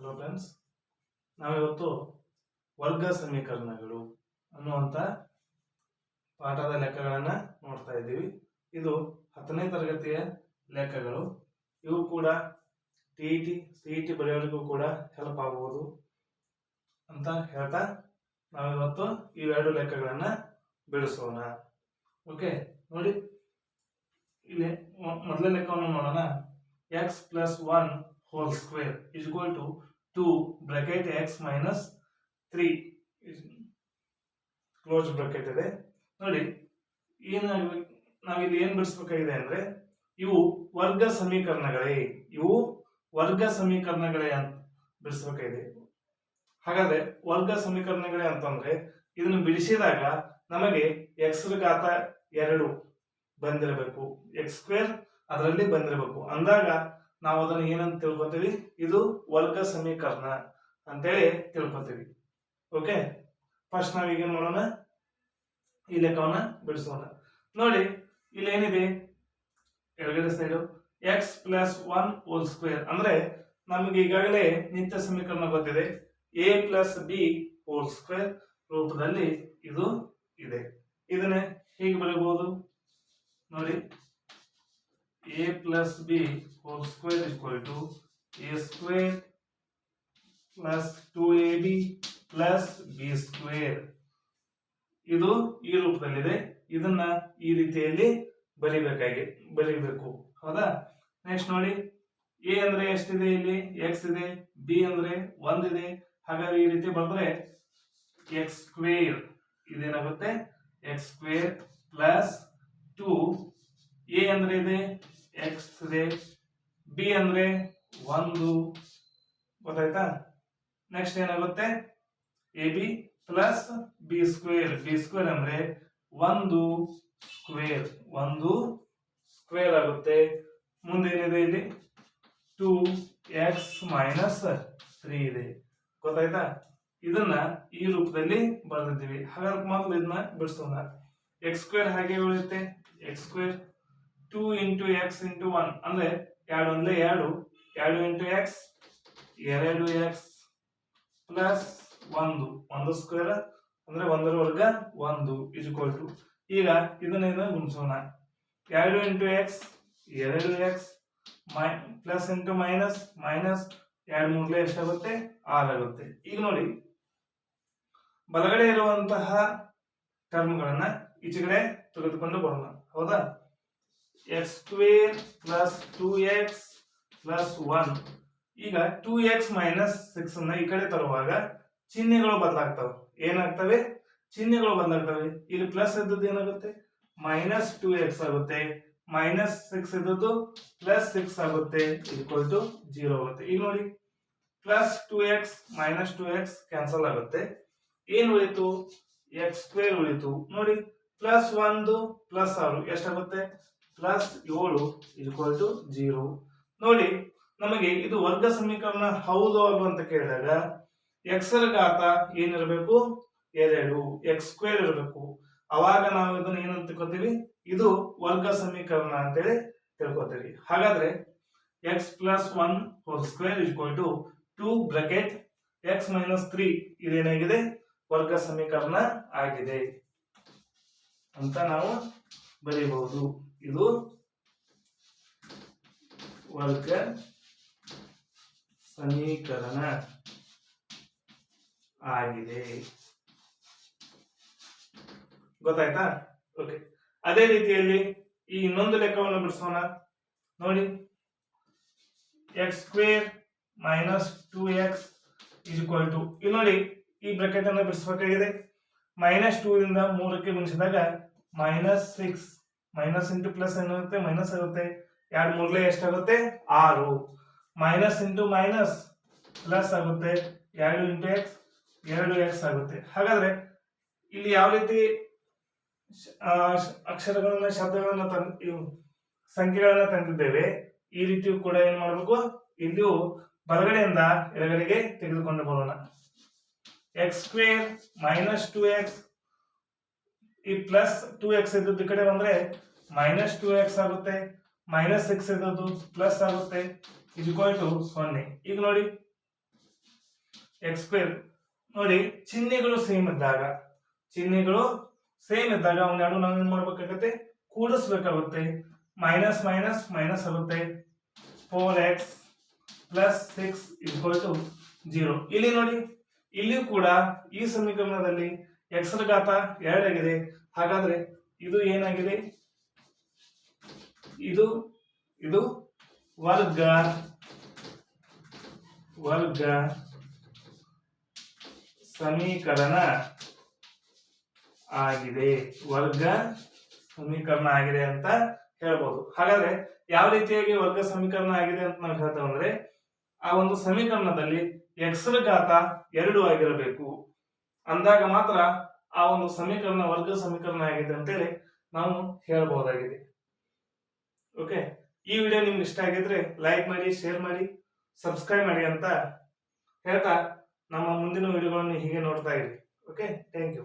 Hello friends, ನಾವಿವತ್ತು ವರ್ಗ ಸಮೀಕರಣಗಳು ಅನ್ನುವಂಥ ಪಾಠದ ಲೆಕ್ಕಗಳನ್ನು ನೋಡ್ತಾ ಇದ್ದೀವಿ. ಇದು 10ನೇ ತರಗತಿಯ ಲೆಕ್ಕಗಳು. ಇವು ಕೂಡ ಟಿ ಸಿ ಬರೆಯೋರಿಗೂ ಕೂಡ ಹೆಲ್ಪ್ ಆಗಬಹುದು ಅಂತ ಹೇಳ್ತಾ ನಾವಿವತ್ತು ಇವೆರಡು ಲೆಕ್ಕಗಳನ್ನು ಬಿಡಿಸೋಣ. ಓಕೆ, ನೋಡಿ ಇಲ್ಲಿ ಮೊದಲನೇ ಲೆಕ್ಕವನ್ನು ನೋಡೋಣ. x plus 1 whole square is equal to 2 bracket x minus 3 close bracket ಇದೆ. ನೋಡಿ, ನಾವಿಲ್ಲಿ ಏನ್ ಬಿಡಿಸ್ಬೇಕಾಗಿದೆ ಅಂದ್ರೆ ಇವು ವರ್ಗ ಸಮೀಕರಣಗಳೇ ಅಂತ ಬಿಡಿಸ್ಬೇಕಾಗಿದೆ. ಹಾಗಾದ್ರೆ ವರ್ಗ ಸಮೀಕರಣಗಳೇ ಅಂತಂದ್ರೆ ಇದನ್ನು ಬಿಡಿಸಿದಾಗ ನಮಗೆ x ಘಾತ 2 ಬಂದಿರಬೇಕು, x ಸ್ಕ್ವೇರ್ ಅದರಲ್ಲಿ ಬಂದಿರಬೇಕು. ಅಂದಾಗ ನಾವು ಅದನ್ನು ಏನಂತ ತಿಳ್ಕೊತೀವಿ, ಇದು ವರ್ಗ ಸಮೀಕರಣ ಅಂತೇಳಿ ತಿಳ್ಕೊತೀವಿ. ಓಕೆ, ಫಸ್ಟ್ ನಾವೀಗ ಮಾಡೋಣ, ಈ ಲೆಕ್ಕವನ್ನ ಬಿಡಿಸೋಣ. ನೋಡಿ, ಇಲ್ಲಿ ಏನಿದೆ ಎಡಗಡೆ side x plus 1 whole square ಅಂದ್ರೆ ನಮಗೆ ಈಗಾಗಲೇ ನಿತ್ಯ ಸಮೀಕರಣ ಗೊತ್ತಿದೆ. a plus b whole square ರೂಪದಲ್ಲಿ ಇದು ಇದೆ. ಇದನ್ನೇ ಹೇಗೆ ಬರೆಯಬಹುದು ನೋಡಿ, a plus b whole square is equal to a square plus 2ab plus b square. ಇದು ಈ ರೂಪದಲ್ಲಿದೆ. ಇದನ್ನ ಈ ರೀತಿಯಲ್ಲಿ ಬರೀಬೇಕು, ಹೌದಾ? ನೆಕ್ಸ್ಟ್ ನೋಡಿ, a ಅಂದ್ರೆ ಎಷ್ಟಿದೆ, ಇಲ್ಲಿ x ಇದೆ, b ಅಂದ್ರೆ 1 ಇದೆ. ಹಾಗಾದ್ರೆ ಈ ರೀತಿ ಬರೆದ್ರೆ x ಸ್ಕ್ವೇರ್ ಇದೇನಾಗುತ್ತೆ, x ಸ್ಕ್ವೇರ್ ಪ್ಲಸ್ 2, a ಅಂದ್ರೆ ಇದೆ, x ಇದೆ, b ಅಂದ್ರೆ 1, ಗೊತ್ತಾಯ್ತಾ? ನೆಕ್ಸ್ಟ್ ಏನಾಗುತ್ತೆ, ab ಪ್ಲಸ್ b ಸ್ಕ್ವೇರ್ ಅಂದ್ರೆ 1 ಸ್ಕ್ವೇರ್ ಆಗುತ್ತೆ. ಮುಂದೆ ಏನಿದೆ, ಇಲ್ಲಿ 2x ಮೈನಸ್ 3 ಇದೆ, ಗೊತ್ತಾಯ್ತಾ? ಇದನ್ನ ಈ ರೂಪದಲ್ಲಿ ಬರೆದಿದ್ದೀವಿ. ಹಾಗಾದ್ರೆ ಮೊದಲು ಇದನ್ನ ಬಿಡಿಸೋಣ. x ಸ್ಕ್ವೇರ್ ಹಾಗೆ ಉಳಿಯುತ್ತೆ, x square 2 into x into 1 ಅಂದ್ರೆ 2 ಒಂದ್ಲೆ 2 into x 2x plus 1 square ಅಂದ್ರೆ 1ರ ವರ್ಗ 1 ಇಸ್ ಈಕ್ವಲ್ ಟು, ಈಗ ಇದನ್ನ ಗುಣಿಸೋಣ. 2 into x 2x plus into minus 2 ಮೂರ್ಲೆ ಎಷ್ಟಾಗುತ್ತೆ, 6 ಆಗುತ್ತೆ. ಈಗ ನೋಡಿ, ಬಲಗಡೆ ಇರುವಂತಹ ಟರ್ಮ್ಗಳನ್ನ ಈಚೆಗಡೆ ತೆಗೆದುಕೊಂಡು ಬರೋಣ, ಹೌದಾ? x square plus 2x plus 1. ಈಗ 2x ಮೈನಸ್ 6 ಅನ್ನ ಈ ಕಡೆ ತರುವಾಗ ಚಿಹ್ನೆಗಳು ಬದಲಾಗ್ತವೆ. ಏನಾಗ್ತವೆ? ಚಿಹ್ನೆಗಳು ಬದಲಾಗ್ತವೆ. ಇಲ್ಲಿ ಪ್ಲಸ್ ಇದ್ದದ್ದು ಏನಾಗುತ್ತೆ, ಮೈನಸ್ 2x ಆಗುತ್ತೆ. ಮೈನಸ್ 6 ಇದ್ದದ್ದು ಪ್ಲಸ್ 6 ಆಗುತ್ತೆ, ಈಕ್ವಲ್ ಟು 0 ಆಗುತ್ತೆ. ಈಗ ನೋಡಿ, plus 2x minus 2x cancel ಆಗುತ್ತೆ. ಏನ್ ಉಳಿತು, x ಸ್ಕ್ವೇರ್ ಉಳಿತು. ನೋಡಿ, ಪ್ಲಸ್ 1 ಪ್ಲಸ್ 6 ಎಷ್ಟಾಗುತ್ತೆ, ಪ್ಲಸ್ 7 ಈಕ್ವಲ್ ಟು 0. ನೋಡಿ, ನಮಗೆ ಇದು ವರ್ಗ ಸಮೀಕರಣ ಹೌದು ಅಲ್ವ ಅಂತ ಕೇಳಿದಾಗ x ರ ಘಾತ ಏನಿರಬೇಕು, 2, x ಸ್ಕ್ವೇರ್ ಇರಬೇಕು. ಅವಾಗ ನಾವು ಇದನ್ನ ಏನಂತ ತಿಳ್ಕೊತೀವಿ, ಇದು ವರ್ಗ ಸಮೀಕರಣ ಅಂತೇಳಿ ತಿಳ್ಕೊತೀವಿ. ಹಾಗಾದ್ರೆ x plus 1 whole square is equal to 2 bracket x minus 3 ಇದೇನಾಗಿದೆ, ವರ್ಗ ಸಮೀಕರಣ ಆಗಿದೆ ಅಂತ ನಾವು ಬರೀಬಹುದು. ಇದು ವರ್ಗ ಸಮೀಕರಣ ಆಗಿದೆ, ಗೊತ್ತಾಯ್ತಾ? ಓಕೆ, ಅದೇ ರೀತಿಯಲ್ಲಿ ಈ ಇನ್ನೊಂದು ಲೆಕ್ಕವನ್ನು ಬಿಡಿಸೋಣ. ನೋಡಿ, x square minus 2x is equal to, ಇಲ್ಲಿ ನೋಡಿ, ಈ ಬ್ರಾಕೆಟ್ ಅನ್ನು ಬಿಡಿಸಬೇಕಾಗಿದೆ. ಮೈನಸ್ 2 ರಿಂದ 3ಕ್ಕೆ ಗುಣಿಸಿದಾಗ ಮೈನಸ್ 6, ಮೈನಸ್ ಇಂಟು ಪ್ಲಸ್ ಏನಾಗುತ್ತೆ, ಮೈನಸ್ ಆಗುತ್ತೆ. 2 ಮೂರ್ಲೆ ಎಷ್ಟಾಗುತ್ತೆ, 6. ಮೈನಸ್ ಇಂಟು ಮೈನಸ್ ಪ್ಲಸ್ ಆಗುತ್ತೆ, 2 ಇಂಟು x 2x ಆಗುತ್ತೆ. ಹಾಗಾದ್ರೆ ಇಲ್ಲಿ ಯಾವ ರೀತಿ ಅಕ್ಷರಗಳನ್ನ, ಶಬ್ದಗಳನ್ನ ಸಂಖ್ಯೆಗಳನ್ನ ತಂದಿದ್ದೇವೆ, ಈ ರೀತಿಯೂ ಕೂಡ ಏನ್ ಮಾಡ್ಬೇಕು, ಇಲ್ಲಿಯೂ ಬಲಗಡೆಯಿಂದ ಎಡಗಡೆಗೆ ತೆಗೆದುಕೊಂಡು ಬರೋಣ. x ಸ್ಕ್ವೇರ್ ಮೈನಸ್ 2x, ಈ ಪ್ಲಸ್ 2x ಇದ್ದದ್ದು ಈ ಕಡೆ ಬಂದ್ರೆ ಮೈನಸ್ 2x ಆಗುತ್ತೆ. ಮೈನಸ್ 6 ಇದ್ದದ್ದು ಪ್ಲಸ್ ಆಗುತ್ತೆ, ಇಸ್ ಈಕ್ವಲ್ ಟು 0. ಈಗ ನೋಡಿ, ಎಕ್ಸ್ ಸ್ಕ್ವೇರ್. ನೋಡಿ, ಚಿಹ್ನೆಗಳು ಸೇಮ್ ಇದ್ದಾಗ ಅವನ್ನೆರಡು ನಾವು ಏನ್ ಮಾಡ್ಬೇಕಾಗತ್ತೆ, ಕೂಡಿಸ್ಬೇಕಾಗುತ್ತೆ. ಮೈನಸ್ ಮೈನಸ್ ಮೈನಸ್ ಆಗುತ್ತೆ. 4x plus 6 0. ಇಲ್ಲಿ ನೋಡಿ, ಇಲ್ಲಿಯೂ ಕೂಡ ಈ ಸಮೀಕರಣದಲ್ಲಿ x ರ ಘಾತ 2 ಆಗಿದೆ. ಹಾಗಾದ್ರೆ ಇದು ಏನಾಗಿದೆ, ಇದು ವರ್ಗ ಸಮೀಕರಣ ಆಗಿದೆ. ಅಂತ ಹೇಳ್ಬೋದು. ಹಾಗಾದ್ರೆ ಯಾವ ರೀತಿಯಾಗಿ ವರ್ಗ ಸಮೀಕರಣ ಆಗಿದೆ ಅಂತ ನಾವು ಹೇಳ್ತೇವೆ ಅಂದ್ರೆ, ಆ ಒಂದು ಸಮೀಕರಣದಲ್ಲಿ x ರ ಘಾತ 2 ಆಗಿರಬೇಕು. ಅಂದಾಗ ಮಾತ್ರ ಆ ಒಂದು ಸಮೀಕರಣ ವರ್ಗ ಸಮೀಕರಣ ಆಗಿದೆ ಅಂತೇಳಿ ನಾವು ಹೇಳ್ಬಹುದಾಗಿದೆ. ಓಕೆ, ಈ ವಿಡಿಯೋ ನಿಮ್ಗೆ ಇಷ್ಟ ಆಗಿದ್ರೆ ಲೈಕ್ ಮಾಡಿ, ಶೇರ್ ಮಾಡಿ, ಸಬ್ಸ್ಕ್ರೈಬ್ ಮಾಡಿ ಅಂತ ಹೇಳ್ತಾ ನಮ್ಮ ಮುಂದಿನ ವಿಡಿಯೋಗಳನ್ನು ಹೀಗೆ ನೋಡ್ತಾ ಇರಿ. Okay, thank you.